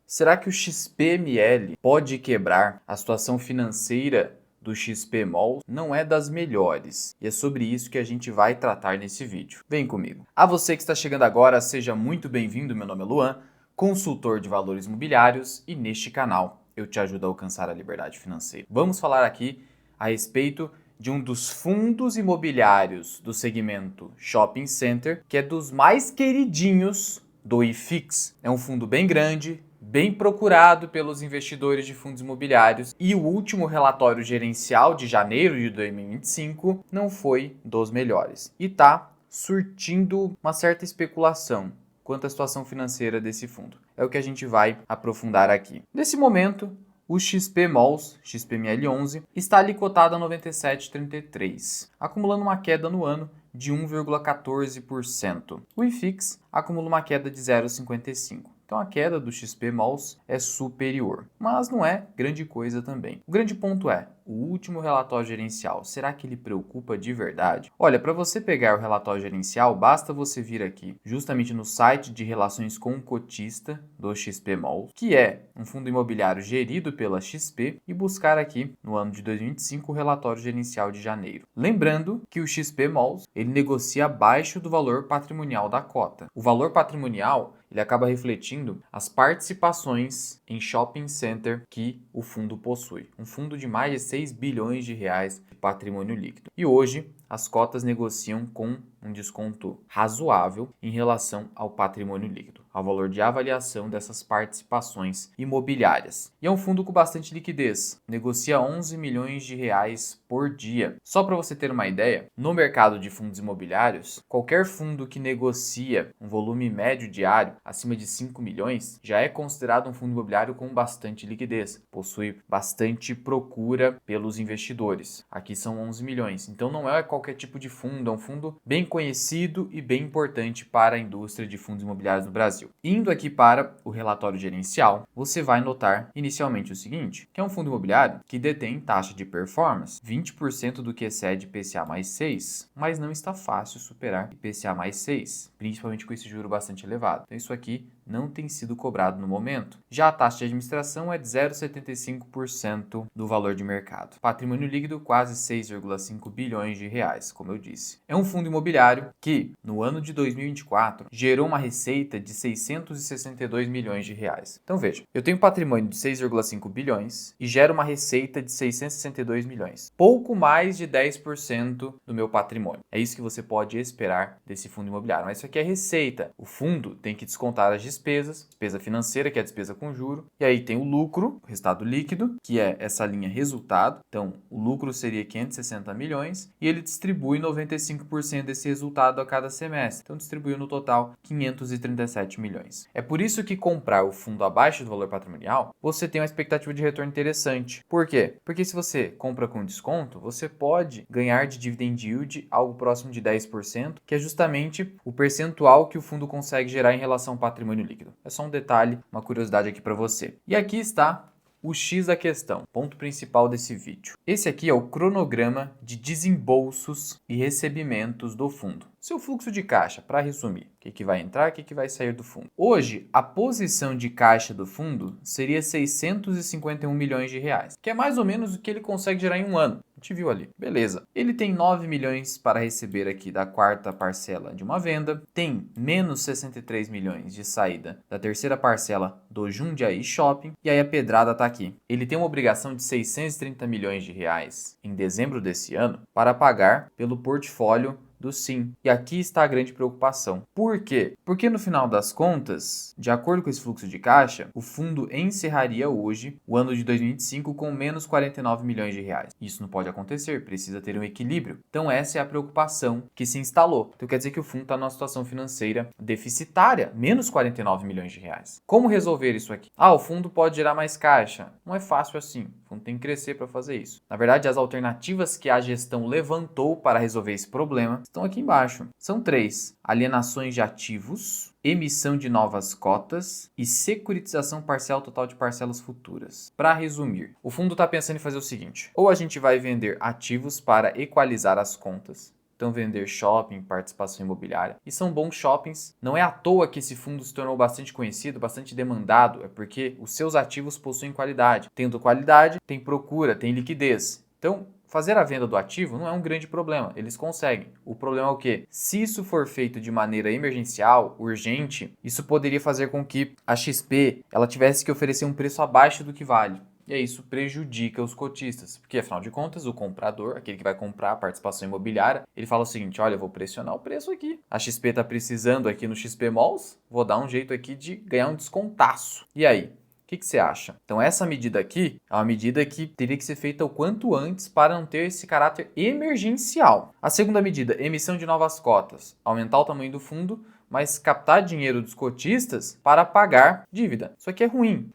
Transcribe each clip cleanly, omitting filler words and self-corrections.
Será que o XPML pode quebrar? A situação financeira do XPMOL não é das melhores, e é sobre isso que a gente vai tratar nesse vídeo. Vem comigo. A você que está chegando agora, seja muito bem-vindo. Meu nome é Luan, consultor de valores imobiliários, e neste canal eu te ajudo a alcançar a liberdade financeira. Vamos falar aqui a respeito de um dos fundos imobiliários do segmento Shopping Center, que é dos mais queridinhos do IFIX. É um fundo bem grande, bem procurado pelos investidores de fundos imobiliários, e o último relatório gerencial de janeiro de 2025 não foi dos melhores e está surtindo uma certa especulação quanto à situação financeira desse fundo. É o que a gente vai aprofundar aqui. Nesse momento, o XPMOLs, XPML11, está ali cotado a 97,33, acumulando uma queda no ano de 1,14%. O IFIX acumula uma queda de 0,55%. Então a queda do XPMOLs é superior, mas não é grande coisa também. O grande ponto é, o último relatório gerencial, será que ele preocupa de verdade? Olha, para você pegar o relatório gerencial, basta você vir aqui, justamente no site de relações com o cotista do XPMOL, que é um fundo imobiliário gerido pela XP, e buscar aqui, no ano de 2025, o relatório gerencial de janeiro. Lembrando que o XPMOL, ele negocia abaixo do valor patrimonial da cota. O valor patrimonial, ele acaba refletindo as participações em shopping center que o fundo possui. Um fundo de mais de 6 bilhões de reais de patrimônio líquido. E hoje, as cotas negociam com um desconto razoável em relação ao patrimônio líquido, ao valor de avaliação dessas participações imobiliárias. E é um fundo com bastante liquidez, negocia 11 milhões de reais por dia. Só para você ter uma ideia, no mercado de fundos imobiliários, qualquer fundo que negocia um volume médio diário acima de 5 milhões já é considerado um fundo imobiliário com bastante liquidez, possui bastante procura pelos investidores. Aqui são 11 milhões, então não é qualquer tipo de fundo, é um fundo bem conhecido e bem importante para a indústria de fundos imobiliários no Brasil. Indo aqui para o relatório gerencial, você vai notar inicialmente o seguinte, que é um fundo imobiliário que detém taxa de performance 20% do que excede IPCA mais 6, mas não está fácil superar IPCA mais 6, principalmente com esse juro bastante elevado. Então isso aqui não tem sido cobrado no momento. Já a taxa de administração é de 0,75% do valor de mercado. Patrimônio líquido quase 6,5 bilhões de reais, como eu disse. É um fundo imobiliário que, no ano de 2024, gerou uma receita de 662 milhões de reais. Então veja, eu tenho patrimônio de 6,5 bilhões e gero uma receita de 662 milhões. Pouco mais de 10% do meu patrimônio. É isso que você pode esperar desse fundo imobiliário. Mas isso aqui é receita. O fundo tem que descontar as despesa financeira, que é a despesa com juro, e aí tem o lucro, o resultado líquido, que é essa linha resultado. Então, o lucro seria 560 milhões e ele distribui 95% desse resultado a cada semestre. Então, distribuiu no total 537 milhões. É por isso que comprar o fundo abaixo do valor patrimonial, você tem uma expectativa de retorno interessante. Por quê? Porque se você compra com desconto, você pode ganhar de dividend yield algo próximo de 10%, que é justamente o percentual que o fundo consegue gerar em relação ao patrimônio líquido. É só um detalhe, uma curiosidade aqui para você. E aqui está o X da questão, ponto principal desse vídeo. Esse aqui é o cronograma de desembolsos e recebimentos do fundo. Seu fluxo de caixa, para resumir, o que vai entrar, o que vai sair do fundo. Hoje, a posição de caixa do fundo seria 651 milhões de reais, que é mais ou menos o que ele consegue gerar em um ano. A gente viu ali. Beleza. Ele tem 9 milhões para receber aqui da quarta parcela de uma venda, tem menos 63 milhões de saída da terceira parcela do Jundiaí Shopping, e aí a pedrada está aqui. Ele tem uma obrigação de 630 milhões de reais em dezembro desse ano para pagar pelo portfólio do SIM. E aqui está a grande preocupação. Por quê? Porque no final das contas, de acordo com esse fluxo de caixa, o fundo encerraria hoje o ano de 2025 com menos 49 milhões de reais. Isso não pode acontecer, precisa ter um equilíbrio. Então essa é a preocupação que se instalou. Então quer dizer que o fundo está numa situação financeira deficitária, menos 49 milhões de reais. Como resolver isso aqui? O fundo pode gerar mais caixa. Não é fácil assim. O fundo tem que crescer para fazer isso. Na verdade, as alternativas que a gestão levantou para resolver esse problema estão aqui embaixo. São 3: alienações de ativos, emissão de novas cotas e securitização parcial total de parcelas futuras. Para resumir, o fundo está pensando em fazer o seguinte: ou a gente vai vender ativos para equalizar as contas, então vender shopping, participação imobiliária. E são bons shoppings. Não é à toa que esse fundo se tornou bastante conhecido, bastante demandado, é porque os seus ativos possuem qualidade. Tendo qualidade, tem procura, tem liquidez. Então, fazer a venda do ativo não é um grande problema, eles conseguem. O problema é o quê? Se isso for feito de maneira emergencial, urgente, isso poderia fazer com que a XP ela tivesse que oferecer um preço abaixo do que vale. E aí isso prejudica os cotistas, porque afinal de contas o comprador, aquele que vai comprar a participação imobiliária, ele fala o seguinte, olha, eu vou pressionar o preço aqui. A XP está precisando aqui no XP Malls, vou dar um jeito aqui de ganhar um descontaço. E aí? O que você acha? Então essa medida aqui é uma medida que teria que ser feita o quanto antes para não ter esse caráter emergencial. A segunda medida, emissão de novas cotas. Aumentar o tamanho do fundo, mas captar dinheiro dos cotistas para pagar dívida. Isso aqui é ruim.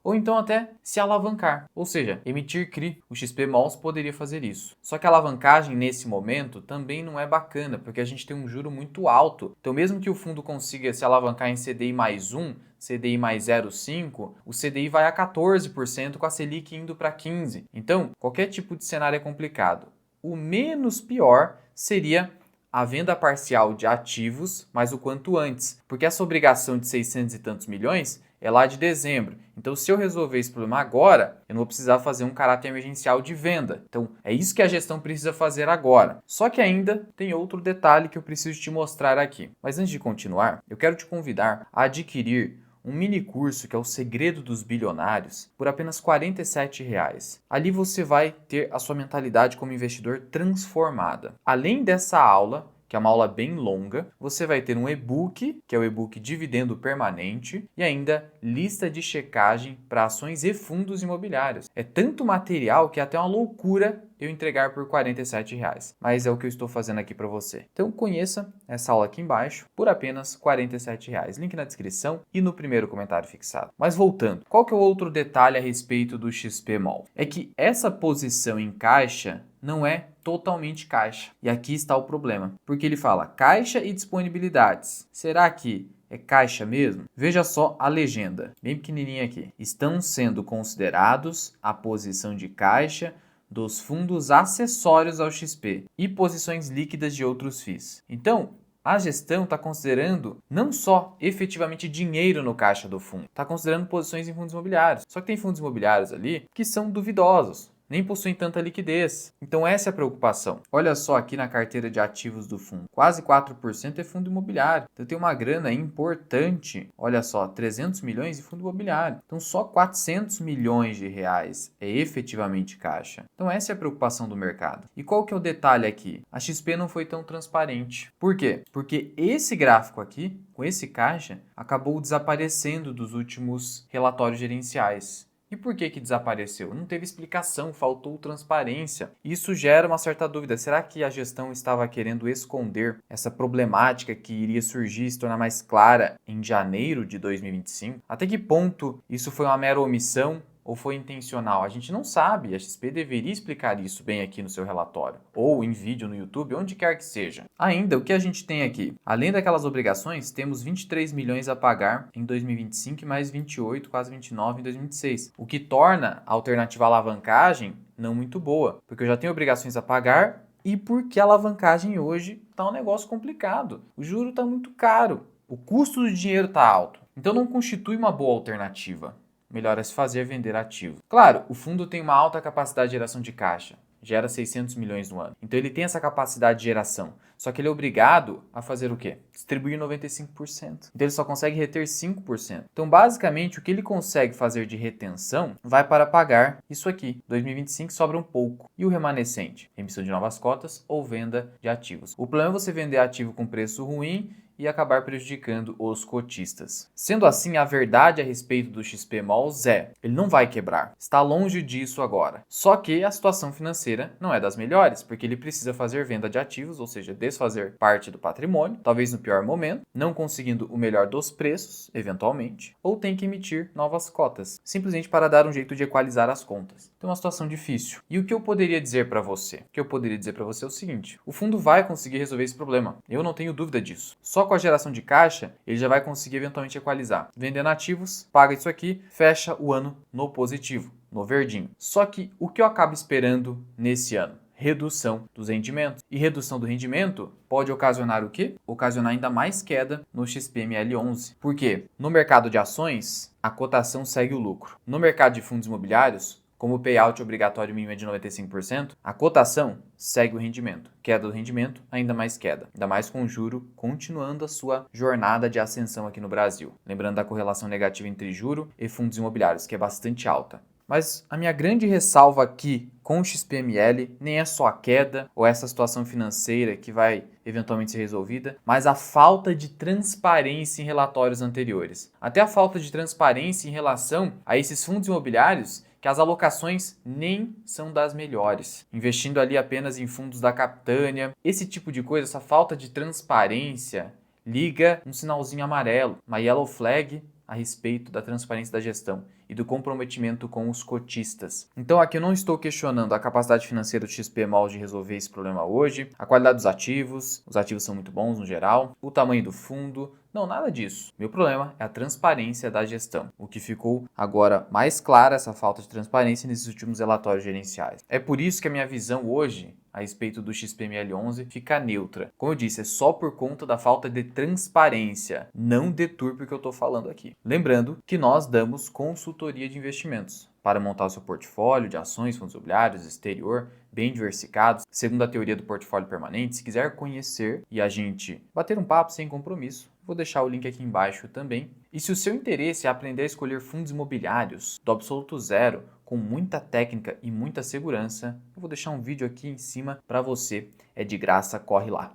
Ou então até se alavancar, ou seja, emitir CRI. O XP Malls poderia fazer isso. Só que a alavancagem nesse momento também não é bacana, porque a gente tem um juro muito alto. Então mesmo que o fundo consiga se alavancar em CDI mais 1, CDI mais 0,5, o CDI vai a 14% com a Selic indo para 15%. Então, qualquer tipo de cenário é complicado. O menos pior seria a venda parcial de ativos, mas o quanto antes, porque essa obrigação de 600 e tantos milhões é lá de dezembro. Então, se eu resolver esse problema agora, eu não vou precisar fazer um caráter emergencial de venda. Então, é isso que a gestão precisa fazer agora. Só que ainda tem outro detalhe que eu preciso te mostrar aqui. Mas antes de continuar, eu quero te convidar a adquirir um mini curso que é o Segredo dos Bilionários por apenas R$ 47,00. Ali você vai ter a sua mentalidade como investidor transformada. Além dessa aula, que é uma aula bem longa, você vai ter um e-book, que é o e-book Dividendo Permanente, e ainda lista de checagem para ações e fundos imobiliários. É tanto material que é até uma loucura eu entregar por R$ 47,00, mas é o que eu estou fazendo aqui para você. Então conheça essa aula aqui embaixo por apenas R$ 47,00. Link na descrição e no primeiro comentário fixado. Mas voltando, qual que é o outro detalhe a respeito do XP Mall? É que essa posição em caixa não é totalmente caixa. E aqui está o problema, porque ele fala caixa e disponibilidades. Será que é caixa mesmo? Veja só a legenda, bem pequenininha aqui. Estão sendo considerados a posição de caixa dos fundos acessórios ao XP e posições líquidas de outros FIIs. Então, a gestão está considerando não só efetivamente dinheiro no caixa do fundo, está considerando posições em fundos imobiliários. Só que tem fundos imobiliários ali que são duvidosos, nem possuem tanta liquidez. Então essa é a preocupação. Olha só aqui na carteira de ativos do fundo. Quase 4% é fundo imobiliário. Então tem uma grana importante. Olha só, 300 milhões de fundo imobiliário. Então só 400 milhões de reais é efetivamente caixa. Então essa é a preocupação do mercado. E qual que é o detalhe aqui? A XP não foi tão transparente. Por quê? Porque esse gráfico aqui, com esse caixa, acabou desaparecendo dos últimos relatórios gerenciais. E por que desapareceu? Não teve explicação, faltou transparência. Isso gera uma certa dúvida. Será que a gestão estava querendo esconder essa problemática que iria surgir e se tornar mais clara em janeiro de 2025? Até que ponto isso foi uma mera omissão ou foi intencional? A gente não sabe. A XP deveria explicar isso bem aqui no seu relatório, ou em vídeo no YouTube, onde quer que seja. Ainda, o que a gente tem aqui? Além daquelas obrigações, temos 23 milhões a pagar em 2025 e mais 28, quase 29 em 2026. O que torna a alternativa à alavancagem não muito boa, porque eu já tenho obrigações a pagar e porque a alavancagem hoje está um negócio complicado. O juro está muito caro, o custo do dinheiro está alto. Então não constitui uma boa alternativa. Melhor é se fazer vender ativo. Claro, o fundo tem uma alta capacidade de geração de caixa, gera 600 milhões no ano. Então ele tem essa capacidade de geração, só que ele é obrigado a fazer o quê? Distribuir 95%. Então ele só consegue reter 5%. Então basicamente o que ele consegue fazer de retenção vai para pagar isso aqui. 2025 sobra um pouco. E o remanescente? Emissão de novas cotas ou venda de ativos. O problema é você vender ativo com preço ruim e acabar prejudicando os cotistas. Sendo assim, a verdade a respeito do XP Malls é, ele não vai quebrar, está longe disso agora. Só que a situação financeira não é das melhores, porque ele precisa fazer venda de ativos, ou seja, desfazer parte do patrimônio, talvez no pior momento, não conseguindo o melhor dos preços, eventualmente, ou tem que emitir novas cotas, simplesmente para dar um jeito de equalizar as contas. Então é uma situação difícil. E o que eu poderia dizer para você? O que eu poderia dizer para você é o seguinte, o fundo vai conseguir resolver esse problema, eu não tenho dúvida disso. Só com a geração de caixa, ele já vai conseguir eventualmente equalizar. Vendendo ativos, paga isso aqui, fecha o ano no positivo, no verdinho. Só que o que eu acabo esperando nesse ano? redução dos rendimentos. E redução do rendimento pode ocasionar o quê? Ocasionar ainda mais queda no XPML11. Por quê? No mercado de ações, a cotação segue o lucro. No mercado de fundos imobiliários, como o payout obrigatório mínimo é de 95%, a cotação segue o rendimento. Queda do rendimento, ainda mais queda. Ainda mais com o juro continuando a sua jornada de ascensão aqui no Brasil. Lembrando da correlação negativa entre juro e fundos imobiliários, que é bastante alta. Mas a minha grande ressalva aqui com o XPML nem é só a queda ou essa situação financeira que vai eventualmente ser resolvida, mas a falta de transparência em relatórios anteriores. Até a falta de transparência em relação a esses fundos imobiliários que as alocações nem são das melhores, investindo ali apenas em fundos da Capitânia. Esse tipo de coisa, essa falta de transparência, liga um sinalzinho amarelo, uma yellow flag, a respeito da transparência da gestão e do comprometimento com os cotistas. Então aqui eu não estou questionando a capacidade financeira do XPMOL de resolver esse problema hoje, a qualidade dos ativos, os ativos são muito bons no geral, o tamanho do fundo, não, nada disso. Meu problema é a transparência da gestão, o que ficou agora mais clara essa falta de transparência nesses últimos relatórios gerenciais. É por isso que a minha visão hoje a respeito do XPML11 fica neutra. Como eu disse, é só por conta da falta de transparência, não deturpe o que eu estou falando aqui. Lembrando que nós damos consultoria de investimentos para montar o seu portfólio de ações, fundos imobiliários, exterior, bem diversificados, segundo a teoria do portfólio permanente. Se quiser conhecer e a gente bater um papo sem compromisso, vou deixar o link aqui embaixo também. E se o seu interesse é aprender a escolher fundos imobiliários do absoluto zero, com muita técnica e muita segurança, eu vou deixar um vídeo aqui em cima para você. É de graça, corre lá.